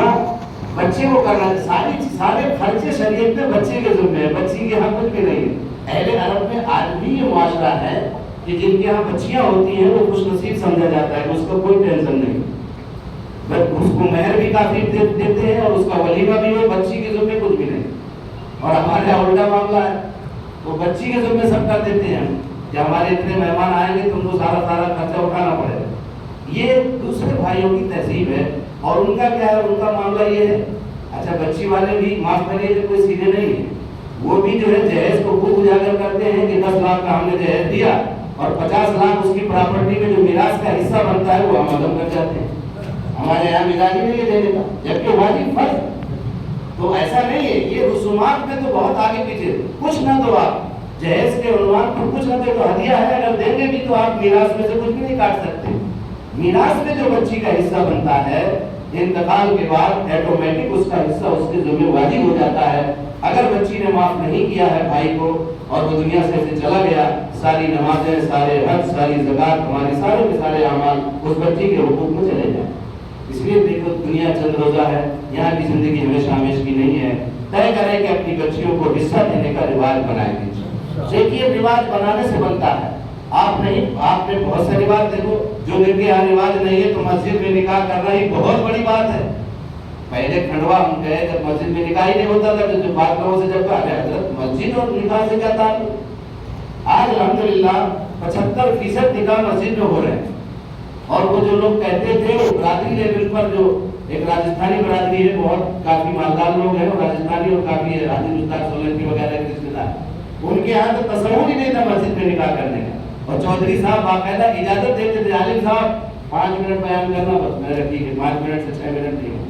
ذمہ بچے کو کرنا ہے. سارے خرچے شریعت میں بچے کے ذمہ ہے, بچی کے ہاں کچھ بھی نہیں ہے. اہل عرب میں آج بھی یہ معاشرہ ہے کہ جن کے ہاں بچیاں ہوتی ہیں وہ خوش نصیب سمجھا جاتا ہے, اس کا کوئی ٹینشن نہیں, اس کو مہر بھی کافی دیتے ہیں اور اس کا ولیمہ بھی ہو, بچی کے ذمہ کچھ بھی نہیں. اور ہمارے یہاں الٹا معاملہ ہے, وہ بچی کے ذمہ سب کر دیتے ہیں کہ ہمارے اتنے مہمان آئیں گے تم کو سارا خرچہ اٹھانا پڑے گا. یہ دوسرے بھائیوں کی تہذیب ہے. اور ان کا کیا ہے, ان کا معاملہ یہ ہے, اچھا بچی والے بھی معاف کریے کہ کوئی سیدھے نہیں ہے, وہ بھی جو ہے جہیز کو خوب اجاگر کرتے ہیں کہ 10 لاکھ کا ہم نے جہیز دیا اور 50 لاکھ اس کی پراپرٹی میں جو میراث کا حصہ بنتا ہے وہ ہم عدم کر جاتے ہیں. ہمارے یہاں مزاج نہیں ہے دینے کا, جبکہ واجب فرض. تو ایسا نہیں ہے, یہ رسومات میں تو بہت آگے پیچھے. کچھ نہ تو آپ جہیز کے عنوان پر کچھ نہ تو ہدیہ ہے, اگر دیں گے بھی تو آپ میراث میں سے کچھ بھی نہیں کاٹ سکتے. میراث میں جو بچی کا حصہ بنتا ہے انتقال کے بعد ایٹومیٹک اس کا حصہ اس کے ذمہ واجب ہو جاتا ہے. اگر بچی نے معاف نہیں کیا ہے بھائی کو اور وہ دنیا سے چلا گیا, ساری نمازیں, سارے حج, ساری زکات, ہمارے سارے کے سارے اعمال اس بچی کے حقوق میں چلے جائیں. اس لیے دیکھو دنیا چند روزہ ہے, یہاں کی زندگی ہمیشہ ہمیشہ کی نہیں ہے. طے کریں کہ اپنی بچیوں کو حصہ دینے کا رواج بنائیں گے. دیکھیے رواج بنانے سے بنتا ہے, آپ نہیں, آپ نے بہت سے رواج دیکھو جو جن کے یہاں رواج نہیں ہے. تو مسجد میں نکاح کرنا ہی بہت بڑی بات ہے. پہلے کھنڈوا ہم گئے جب مسجد میں نکاح ہی نہیں ہوتا تھا, جو بات لوگوں سے جب کہا حضرت مسجد اور نکاح سے کیا تعلق. آج الحمدللہ 75% نکاح مسجد میں ہو رہے ہیں. اور وہ جو لوگ کہتے تھے وہ برادری لیول پر, جو ایک راجستھانی برادری ہے, بہت کافی مالدار لوگ ہیں, راجستھانی اور کافی راجی مستاق سولنکی وغیرہ کے رشتے دار, ان کے یہاں تو تصور ہی نہیں تھا مسجد میں نکاح کرنے کا. اور چودھری صاحب باقاعدہ اجازت دیتے تھے, عالم صاحب 5 منٹ بیان کرنا, بس میں نے ٹھیک ہے 5 منٹ سے 6 منٹ نہیں ہو.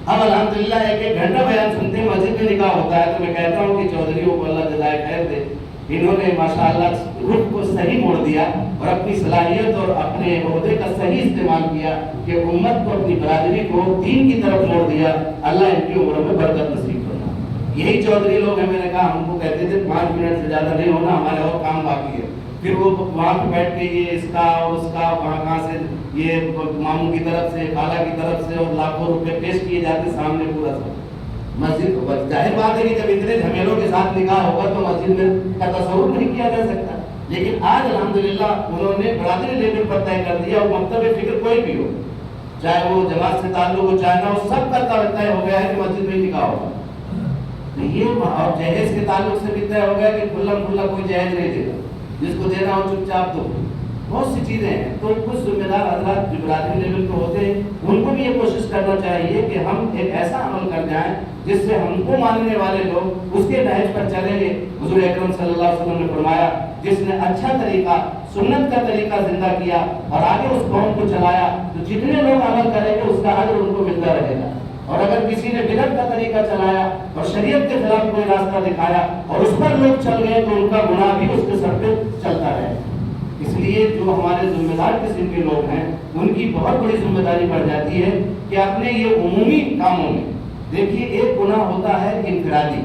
اب الحمدللہ 1 گھنٹہ بیان سنتے ہیں, مسجد میں نکاح ہوتا ہے. تو میں کہتا ہوں کہ چودھریوں کو اللہ جزائے خیر دے, انہوں نے ماشاءاللہ رخ کو صحیح موڑ دیا اور اپنی صلاحیت اور اپنے عہدے کا صحیح استعمال کیا کہ امت کو, اپنی برادری کو دین کی طرف موڑ دیا. اللہ ان کی عمروں میں برکت نصیب کرنا. یہی چودھری لوگ ہیں, میں نے کہا ہم کو کہتے تھے 5 منٹ سے زیادہ نہیں ہونا, ہمارے اور کام باقی ہے. پھر وہ وہاں پہ بیٹھ کے یہ اس کا اور اس کا, کہاں سے یہ ماموں کی طرف سے, خالہ کی طرف سے, اور لاکھوں روپے پیش کیے جاتے سامنے پورا سب. مسجد ظاہر بات ہے کہ جب اتنے جھمیلوں کے ساتھ نکاح ہوگا تو مسجد میں کا تصور نہیں کیا جا سکتا. لیکن آج الحمدللہ انہوں نے برادری لیول پر طے کر دیا, اور مکتب فکر کوئی بھی ہو, چاہے وہ جماعت سے تعلق ہو چاہے نہ ہو, سب کا طے ہو گیا ہے کہ مسجد میں نکاح ہوگا. یہ اور جہیز کے تعلق سے بھی طے ہو گیا کہ کھلا کوئی جہیز نہیں دے گا, جس کو دینا ہو چپ چاپ دو. بہت سی چیزیں ہیں. تو کچھ ذمہ دار حضرات جو برادری لیول پہ ہوتے ہیں ان کو بھی یہ کوشش کرنا چاہیے کہ ہم ایک ایسا عمل کر جائیں جس سے ہم کو ماننے والے لوگ اس کے نہج پر چلیں گے. حضور اکرم صلی اللہ علیہ وسلم نے فرمایا, جس نے اچھا طریقہ, سنت کا طریقہ زندہ کیا اور آگے اس قوم کو چلایا, تو جتنے لوگ عمل کریں گے اس کا اجر ان کو ملتا رہے گا. اور اگر کسی نے بدعت کا طریقہ چلایا اور شریعت کے خلاف کوئی راستہ دکھایا اور اس پر لوگ چل گئے تو ان کا گناہ بھی اس کے سر پہ چلتا رہے. اس لیے جو ہمارے ذمہ دار قسم کے لوگ ہیں ان کی بہت بڑی ذمہ داری پڑ جاتی ہے کہ اپنے یہ عمومی کاموں میں, دیکھیے ایک گناہ ہوتا ہے انفرادی.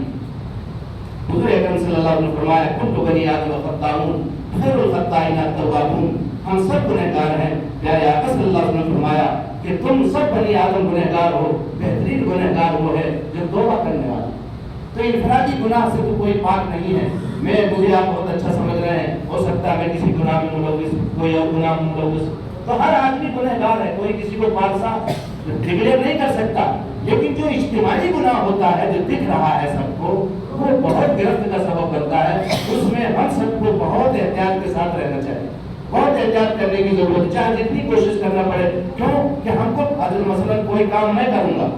حضور اکرم صلی اللہ علیہ وسلم نے فرمایا کل بنی آدم خطاؤون خیر الخطائین التوابون, ہم سب گنہگار ہیں. پیارے آقا صلی اللہ علیہ وسلم نے فرمایا کہ تم سب بنی آدم گنہگار ہو, بہترین گنہگار وہ ہے جو توبہ کرنے والا. تو انفرادی گناہ سے تو کوئی پاک نہیں ہے. مجھے آپ بہت اچھا سمجھ رہے ہیں, ہو سکتا ہے میں کسی گناہ میں ملوث, کوئی اور گناہ میں ملوث, تو ہر آدمی گنہگار ہے, کوئی کسی کو پالسا ڈکلیئر نہیں کر سکتا. لیکن جو اجتماعی گناہ ہوتا ہے جو دکھ رہا ہے سب کو, وہ بہت گرفت کا سبب بنتا ہے. اس میں ہم سب کو بہت احتیاط کے ساتھ رہنا چاہیے, بہت احتیاط کرنے کی ضرورت ہے, چاہے جتنی کوشش کرنا پڑے. کیوں کہ ہم کو مثلا کوئی کام میں کروں گا,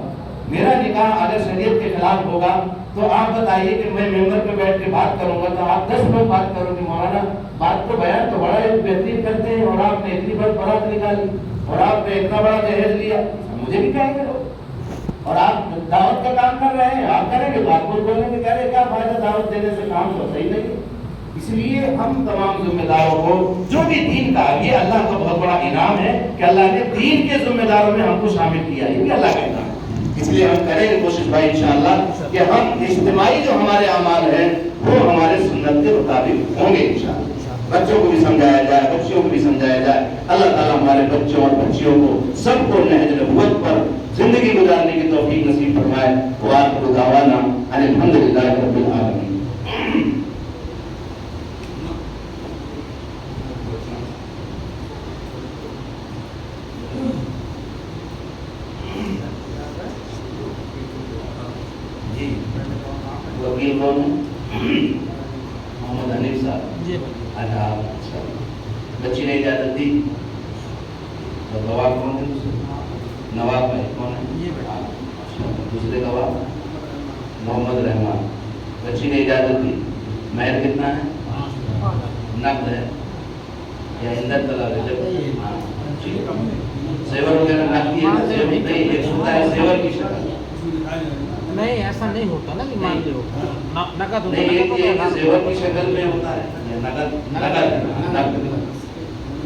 میرا نکاح اگر شریعت کے خلاف ہوگا تو آپ بتائیے کہ میں ممبر پہ بیٹھ کے بات کروں گا تو آپ 10 لوگ بات کرو گے, مولانا بات تو بیان تو بڑا بہترین کرتے ہیں اور آپ نے اتنی بڑی بارات نکالی اور آپ نے اتنا بڑا جہیز لیا, مجھے بھی کہیں گے لوگ. اور آپ دعوت کا کام کر رہے ہیں, آپ کریں گے تو آپ کو بولیں گے کہہ رہے کیا فائدہ دعوت دینے سے, کام تو صحیح نہیں. اس لیے ہم تمام ذمہ داروں کو جو بھی دین کا, یہ اللہ کا بہت بڑا انعام ہے کہ اللہ نے دین کے ذمہ داروں میں ہم کو شامل کیا, یہ بھی اللہ کا انعام. اس لیے ہم کریں گے کوشش بھائی انشاءاللہ کہ ہم اجتماعی جو ہمارے اعمال ہیں وہ ہمارے سنت کے مطابق ہوں گے انشاءاللہ. بچوں کو بھی سمجھایا جائے, بچیوں کو بھی سمجھایا جائے. اللہ تعالیٰ ہمارے بچوں اور بچیوں کو سب کو نہج نبوت پر زندگی گزارنے کی توفیق نصیب فرمائے. وآخر دعوانا ان الحمدللہ رب العالمین. جی وکیل کون ہے؟ محمد حنیف صاحب. جی اچھا بچی نے اجازت دی. اور گواہ کون ہے؟ نواب بھائی کون ہے؟ دوسرے گواہ محمد رحمان. بچی نے اجازت دی. مہر کتنا ہے؟ نقد ہے یا اندر طلاق ہے؟ زیور وغیرہ نقدی ہے؟ نہیں ایک ہوتا ہے زیور کی شکل. نہیں ایسا نہیں ہوتا نا کہ مان لو نقد ہوتا نہیں ایک زیور کی شکل میں ہوتا ہے یا نقد نقد.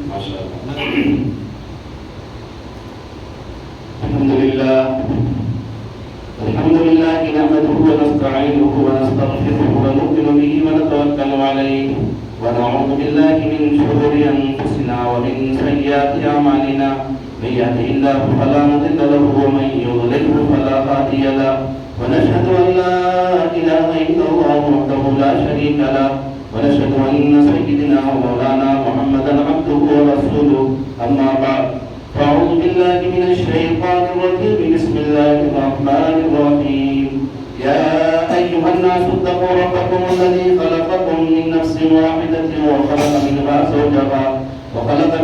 ماشاء اللہ. الحمد لله نحمده ونستعينه ونستغفره ونؤمن به ونتوكل عليه ونعوذ بالله من شرور انفسنا ومن سيئات اعمالنا. من يهده الله فلا مضل له ومن يضلله فلا هادي له. ونشهد ان لا اله الا الله وحده لا شريك له ونشهد ان سيدنا ومولانا محمدا عبده ورسوله. اما بعد فأعوذ بالله من الشيطان الرجيم. بسم الله الرحمن الرحيم. يا أيها الناس اتقوا ربكم الذي خلقكم من نفس واحدة وخلق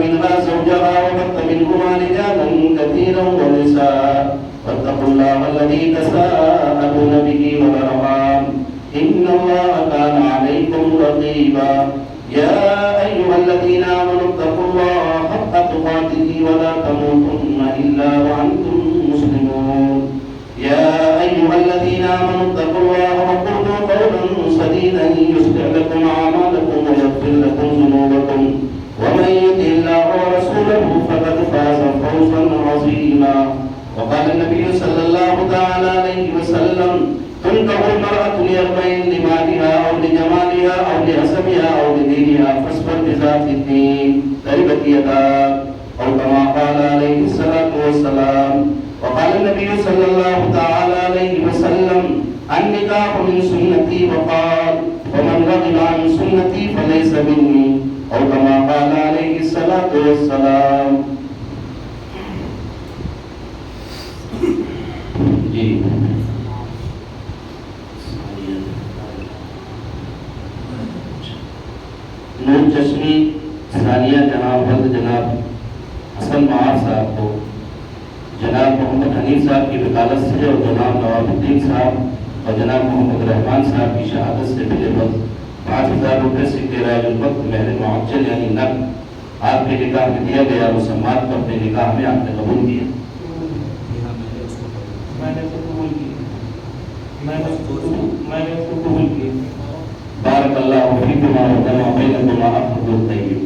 منها زوجها وبث منهما رجالا كثيرا ونساء واتقوا الله الذي تساءلون به والأرحام إن الله كان عليكم رقيبا. يا أيها الذين آمنوا اتقوا الله حق تقاته ولا تموتن إلا وأنتم مسلمون. يا أيها الذين آمنوا اتقوا الله وقولوا قولا سديدا يصلح لكم أعمالكم ويغفر لكم ذنوبكم ومن يطع الله ورسوله فقد فاز فوزا عظيما. وقال النبي صلى الله تعالى عليه وسلم تنكح المرأة لأربعين: لمالها أو لجمالها أو لحسبها أو لدينها فاصبر بذات الدين تربت يداك أو كما قال عليه الصلاة والسلام. وقال النبي صلى الله تعالى عليه وسلم النكاح من سنتي وقال ومن رغب عن سنتي فليس مني أو كما قال عليه الصلاة والسلام. جی نور چشمی ثانیہ جناب ولد جناب حسن معاذ صاحب کو جناب محمد حنیف صاحب کی وکالت سے اور جناب نواب الدین صاحب اور جناب محمد رحمان صاحب کی شہادت سے ملے بس 5,000 روپے سکے رائج الوقت مہر معجل یعنی نقد آپ کے نکاح میں دیا گیا. مسمات کو اپنے نکاح میں آپ نے قبول کیا. میں نے اس کو قبول کیا. بارک اللہ فیکما وجمع بینکما افضل الطیب.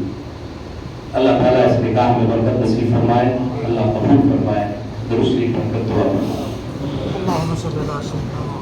اللہ تعالیٰ اس نکاح میں برکت نصیب فرمائے. اللہ قبول فرمائے. درست کی برکت دعا. اللہم صلی اللہ علیہ وسلم.